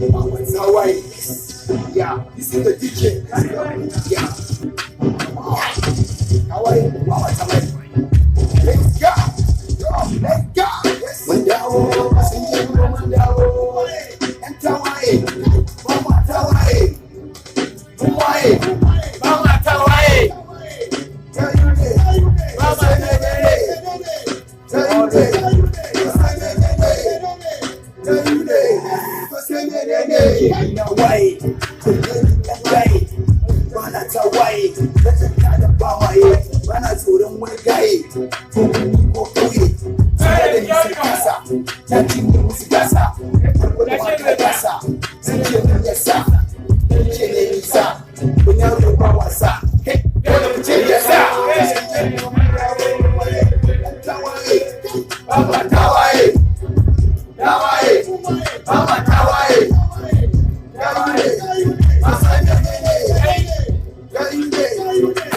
Bama Tawaye. Yeah, this is the DJ. Yeah. Tawaye, Bama Tawaye. Let's go. Yo, let's go. Mandawo, Sinjiro Mandawo. And Tawaye, Bama Tawaye. Tawaye, Bama Tawaye. Bana Tawaye, da bawaye, bana tsoron wani gaye, ko wani ko kauye, tare da nisan kasa, ta cinye musu gasa, farko da mata gasa, sun ce